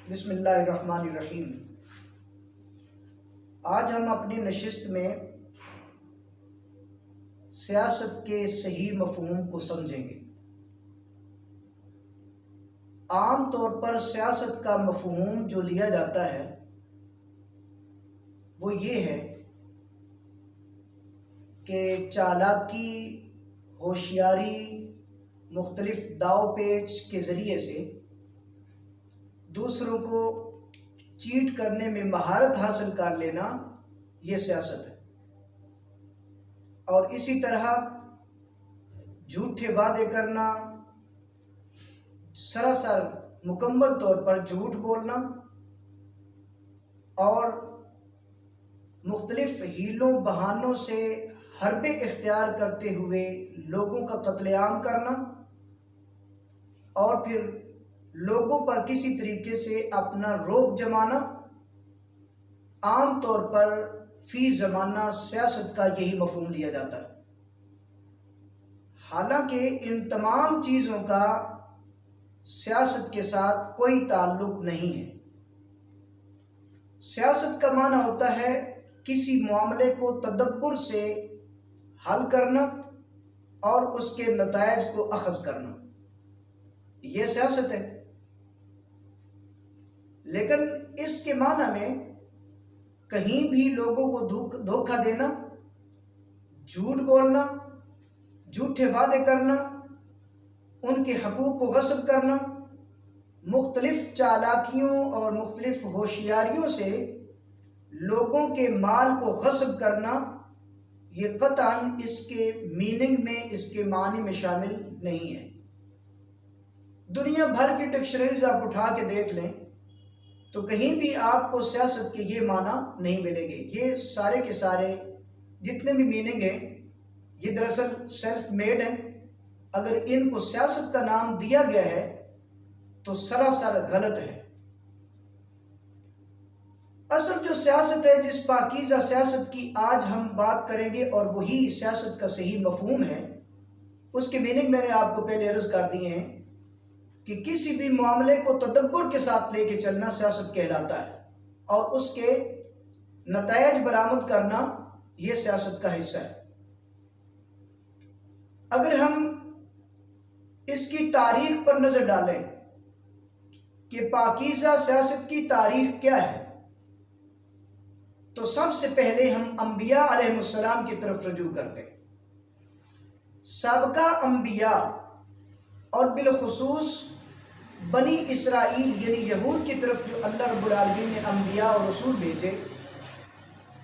بسم اللہ الرحمن الرحیم۔ آج ہم اپنی نشست میں سیاست کے صحیح مفہوم کو سمجھیں گے۔ عام طور پر سیاست کا مفہوم جو لیا جاتا ہے وہ یہ ہے کہ چالاکی، ہوشیاری، مختلف داؤ پیچ کے ذریعے سے دوسروں کو چیٹ کرنے میں مہارت حاصل کر لینا، یہ سیاست ہے۔ اور اسی طرح جھوٹے وعدے کرنا، سراسر مکمل طور پر جھوٹ بولنا اور مختلف ہیلوں بہانوں سے حربے اختیار کرتے ہوئے لوگوں کا قتل عام کرنا اور پھر لوگوں پر کسی طریقے سے اپنا روب جمانا، عام طور پر فی زمانہ سیاست کا یہی مفہوم لیا جاتا ہے۔ حالانکہ ان تمام چیزوں کا سیاست کے ساتھ کوئی تعلق نہیں ہے۔ سیاست کا معنی ہوتا ہے کسی معاملے کو تدبر سے حل کرنا اور اس کے نتائج کو اخذ کرنا، یہ سیاست ہے۔ لیکن اس کے معنی میں کہیں بھی لوگوں کو دھوکہ دینا، جھوٹ بولنا، جھوٹے وعدے کرنا، ان کے حقوق کو غصب کرنا، مختلف چالاکیوں اور مختلف ہوشیاریوں سے لوگوں کے مال کو غصب کرنا، یہ قطعاً اس کے میننگ میں، اس کے معنی میں شامل نہیں ہے۔ دنیا بھر کی ڈکشنریز آپ اٹھا کے دیکھ لیں تو کہیں بھی آپ کو سیاست کے یہ معنی نہیں ملے گے۔ یہ سارے کے سارے جتنے بھی میننگ ہیں یہ دراصل سیلف میڈ ہیں۔ اگر ان کو سیاست کا نام دیا گیا ہے تو سراسر غلط ہے۔ اصل جو سیاست ہے، جس پاکیزہ سیاست کی آج ہم بات کریں گے اور وہی سیاست کا صحیح مفہوم ہے، اس کے میننگ میں نے آپ کو پہلے عرض کر دیے ہیں کہ کسی بھی معاملے کو تدبر کے ساتھ لے کے چلنا سیاست کہلاتا ہے اور اس کے نتائج برآمد کرنا یہ سیاست کا حصہ ہے۔ اگر ہم اس کی تاریخ پر نظر ڈالیں کہ پاکیزہ سیاست کی تاریخ کیا ہے تو سب سے پہلے ہم انبیاء علیہ السلام کی طرف رجوع کرتے ہیں۔ سابقہ انبیاء اور بالخصوص بنی اسرائیل یعنی یہود کی طرف جو اللہ رب العالمین نے انبیاء اور رسول بھیجے،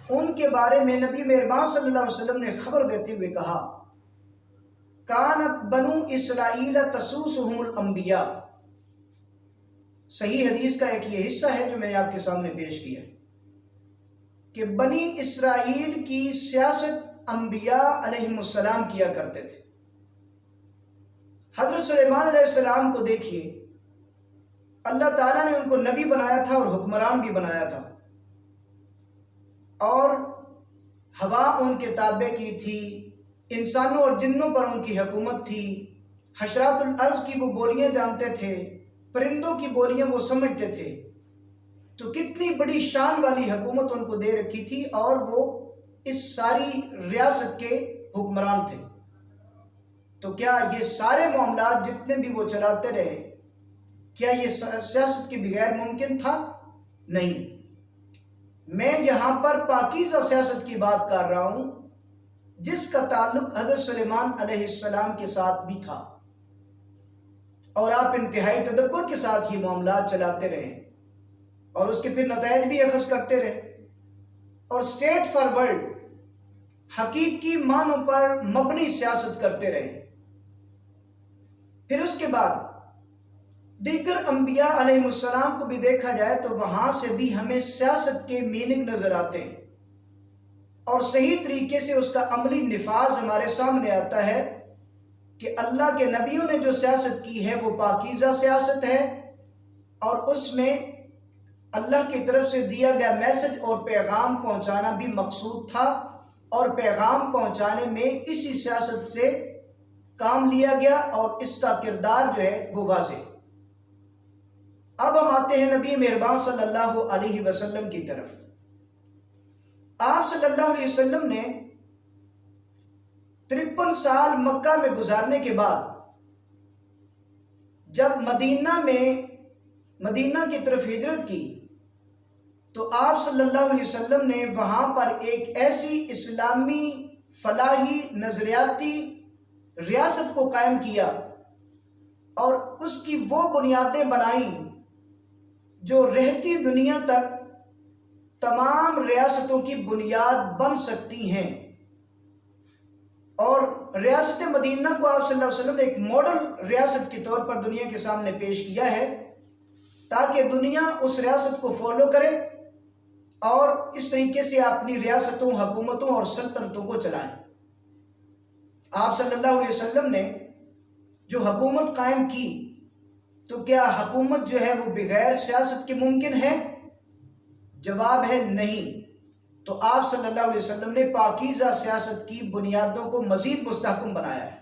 ان کے بارے میں نبی مہربان صلی اللہ علیہ وسلم نے خبر دیتے ہوئے کہا، کانت بنو اسرائیل تسوسہم الانبیاء۔ صحیح حدیث کا ایک یہ حصہ ہے جو میں نے آپ کے سامنے پیش کیا ہے کہ بنی اسرائیل کی سیاست انبیاء علیہ السلام کیا کرتے تھے۔ حضرت سلیمان علیہ السلام کو دیکھیے، اللہ تعالیٰ نے ان کو نبی بنایا تھا اور حکمران بھی بنایا تھا، اور ہوا ان کے تابع کی تھی، انسانوں اور جنوں پر ان کی حکومت تھی، حشرات الارض کی وہ بولیاں جانتے تھے، پرندوں کی بولیاں وہ سمجھتے تھے۔ تو کتنی بڑی شان والی حکومت ان کو دے رکھی تھی اور وہ اس ساری ریاست کے حکمران تھے۔ تو کیا یہ سارے معاملات جتنے بھی وہ چلاتے رہے، کیا یہ سیاست کے بغیر ممکن تھا؟ نہیں۔ میں یہاں پر پاکیزہ سیاست کی بات کر رہا ہوں جس کا تعلق حضرت سلیمان علیہ السلام کے ساتھ بھی تھا، اور آپ انتہائی تدبر کے ساتھ یہ معاملات چلاتے رہے اور اس کے پھر نتائج بھی اخذ کرتے رہے اور اسٹریٹ فارورڈ حقیقی معنوں پر مبنی سیاست کرتے رہے۔ پھر اس کے بعد دیگر انبیاء علیہ السلام کو بھی دیکھا جائے تو وہاں سے بھی ہمیں سیاست کے میننگ نظر آتے ہیں اور صحیح طریقے سے اس کا عملی نفاذ ہمارے سامنے آتا ہے کہ اللہ کے نبیوں نے جو سیاست کی ہے وہ پاکیزہ سیاست ہے، اور اس میں اللہ کی طرف سے دیا گیا میسج اور پیغام پہنچانا بھی مقصود تھا، اور پیغام پہنچانے میں اسی سیاست سے کام لیا گیا اور اس کا کردار جو ہے وہ واضح۔ اب ہم آتے ہیں نبی مہربان صلی اللہ علیہ وسلم کی طرف۔ آپ صلی اللہ علیہ وسلم نے 53 سال مکہ میں گزارنے کے بعد جب مدینہ کی طرف ہجرت کی تو آپ صلی اللہ علیہ وسلم نے وہاں پر ایک ایسی اسلامی فلاحی نظریاتی ریاست کو قائم کیا اور اس کی وہ بنیادیں بنائیں جو رہتی دنیا تک تمام ریاستوں کی بنیاد بن سکتی ہیں۔ اور ریاست مدینہ کو آپ صلی اللہ علیہ وسلم نے ایک ماڈل ریاست کے طور پر دنیا کے سامنے پیش کیا ہے تاکہ دنیا اس ریاست کو فالو کرے اور اس طریقے سے اپنی ریاستوں، حکومتوں اور سلطنتوں کو چلائیں۔ آپ صلی اللہ علیہ وسلم نے جو حکومت قائم کی تو کیا حکومت جو ہے وہ بغیر سیاست کے ممکن ہے؟ جواب ہے نہیں۔ تو آپ صلی اللہ علیہ وسلم نے پاکیزہ سیاست کی بنیادوں کو مزید مستحکم بنایا ہے۔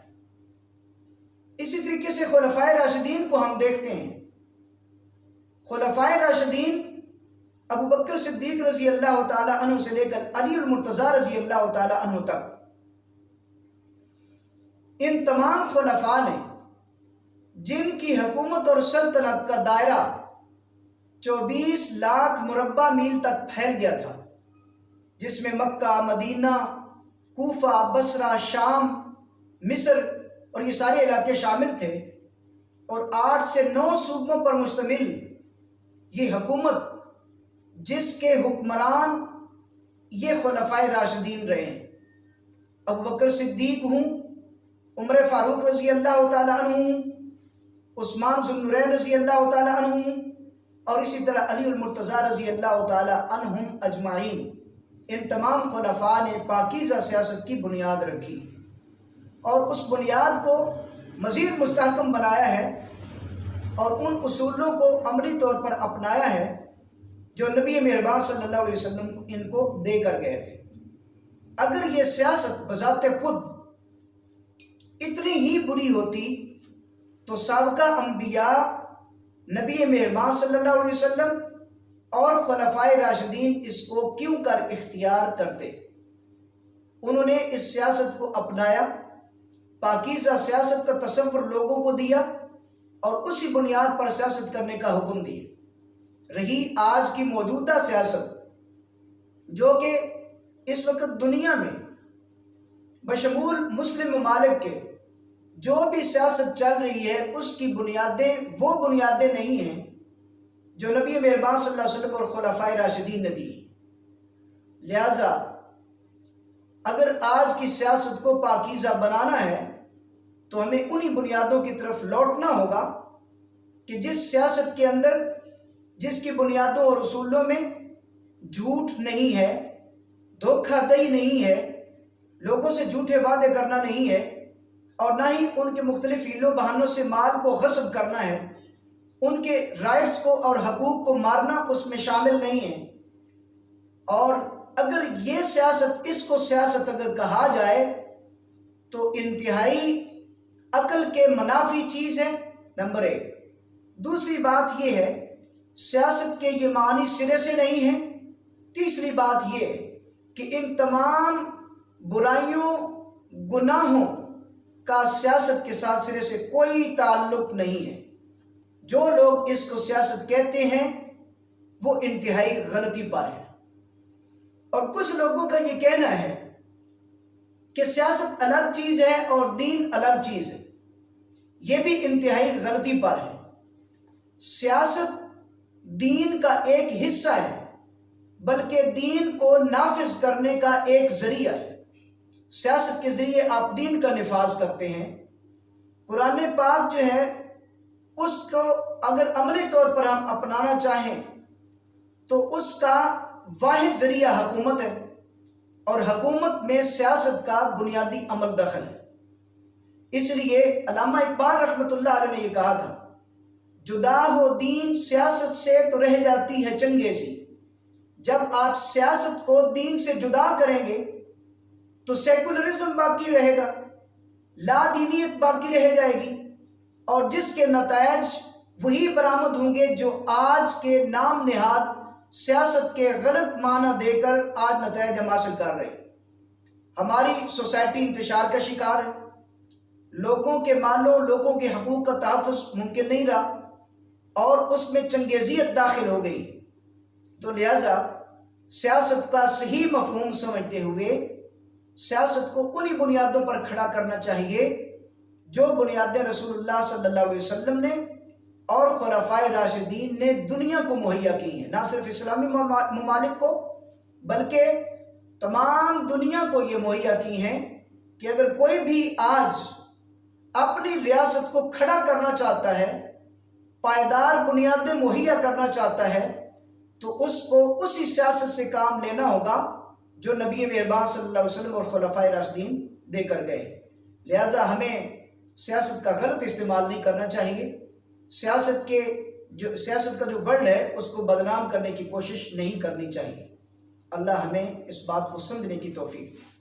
اسی طریقے سے خلفائے راشدین کو ہم دیکھتے ہیں۔ خلفائے راشدین ابو بکر صدیق رضی اللہ تعالی عنہ سے لے کر علی المرتضیٰ رضی اللہ تعالی عنہ تک، ان تمام خلفاء نے جن کی حکومت اور سلطنت کا دائرہ 24 لاکھ مربع میل تک پھیل گیا تھا، جس میں مکہ، مدینہ، کوفہ، بصرہ، شام، مصر اور یہ سارے علاقے شامل تھے، اور 8 سے 9 صوبوں پر مشتمل یہ حکومت جس کے حکمران یہ خلفائے راشدین رہے ہیں۔ ابو بکر صدیق ہوں، عمر فاروق رضی اللہ تعالی عنہ ہوں، عثمان ذو النورین رضی اللہ تعالی عنہ ہوں، اور اسی طرح علی المرتضیٰ رضی اللہ تعالی عنہم اجمعین، ان تمام خلفاء نے پاکیزہ سیاست کی بنیاد رکھی اور اس بنیاد کو مزید مستحکم بنایا ہے اور ان اصولوں کو عملی طور پر اپنایا ہے جو نبی مہربان صلی اللہ علیہ وسلم ان کو دے کر گئے تھے۔ اگر یہ سیاست بذات خود اتنی ہی بری ہوتی تو سابقہ انبیاء نبی مہربان صلی اللہ علیہ وسلم اور خلفائے راشدین اس کو کیوں کر اختیار کرتے؟ انہوں نے اس سیاست کو اپنایا، پاکیزہ سیاست کا تصور لوگوں کو دیا اور اسی بنیاد پر سیاست کرنے کا حکم دیا۔ رہی آج کی موجودہ سیاست جو کہ اس وقت دنیا میں بشمول مسلم ممالک کے جو بھی سیاست چل رہی ہے اس کی بنیادیں وہ بنیادیں نہیں ہیں جو نبی مہربان صلی اللہ علیہ وسلم اور خلفائے راشدین نے دی۔ لہذا اگر آج کی سیاست کو پاکیزہ بنانا ہے تو ہمیں انہی بنیادوں کی طرف لوٹنا ہوگا کہ جس سیاست کے اندر، جس کی بنیادوں اور اصولوں میں جھوٹ نہیں ہے، دھوکہ دہی نہیں ہے، لوگوں سے جھوٹے وعدے کرنا نہیں ہے، اور نہ ہی ان کے مختلف ہیلوں بہانوں سے مال کو غصب کرنا ہے، ان کے رائٹس کو اور حقوق کو مارنا اس میں شامل نہیں ہے۔ اور اگر یہ سیاست، اس کو سیاست اگر کہا جائے تو انتہائی عقل کے منافی چیز ہے، نمبر 1۔ دوسری بات یہ ہے سیاست کے یہ معنی سرے سے نہیں ہیں۔ تیسری بات یہ ہے کہ ان تمام برائیوں، گناہوں کا سیاست کے ساتھ سرے سے کوئی تعلق نہیں ہے۔ جو لوگ اس کو سیاست کہتے ہیں وہ انتہائی غلطی پر ہے، اور کچھ لوگوں کا یہ کہنا ہے کہ سیاست الگ چیز ہے اور دین الگ چیز ہے، یہ بھی انتہائی غلطی پر ہے۔ سیاست دین کا ایک حصہ ہے، بلکہ دین کو نافذ کرنے کا ایک ذریعہ ہے۔ سیاست کے ذریعے آپ دین کا نفاذ کرتے ہیں۔ قرآن پاک جو ہے اس کو اگر عملی طور پر ہم اپنانا چاہیں تو اس کا واحد ذریعہ حکومت ہے، اور حکومت میں سیاست کا بنیادی عمل دخل ہے۔ اس لیے علامہ اقبال رحمۃ اللہ علیہ نے یہ کہا تھا، جدا ہو دین سیاست سے تو رہ جاتی ہے چنگیزی۔ جب آپ سیاست کو دین سے جدا کریں گے تو سیکولرزم باقی رہے گا، لا دینیت باقی رہ جائے گی، اور جس کے نتائج وہی برآمد ہوں گے جو آج کے نام نہاد سیاست کے غلط معنی دے کر آج نتائج ہم حاصل کر رہے ہیں۔ ہماری سوسائٹی انتشار کا شکار ہے، لوگوں کے مالوں، لوگوں کے حقوق کا تحفظ ممکن نہیں رہا اور اس میں چنگیزیت داخل ہو گئی۔ تو لہٰذا سیاست کا صحیح مفہوم سمجھتے ہوئے سیاست کو انہی بنیادوں پر کھڑا کرنا چاہیے جو بنیادیں رسول اللہ صلی اللہ علیہ وسلم نے اور خلفائے راشدین نے دنیا کو مہیا کی ہیں، نہ صرف اسلامی ممالک کو بلکہ تمام دنیا کو یہ مہیا کی ہیں کہ اگر کوئی بھی آج اپنی ریاست کو کھڑا کرنا چاہتا ہے، پائیدار بنیادیں مہیا کرنا چاہتا ہے، تو اس کو اسی سیاست سے کام لینا ہوگا جو نبی مہربان صلی اللہ علیہ وسلم اور خلفائے راشدین دے کر گئے۔ لہٰذا ہمیں سیاست کا غلط استعمال نہیں کرنا چاہیے، سیاست کا جو ورڈ ہے اس کو بدنام کرنے کی کوشش نہیں کرنی چاہیے۔ اللہ ہمیں اس بات کو سمجھنے کی توفیق دے۔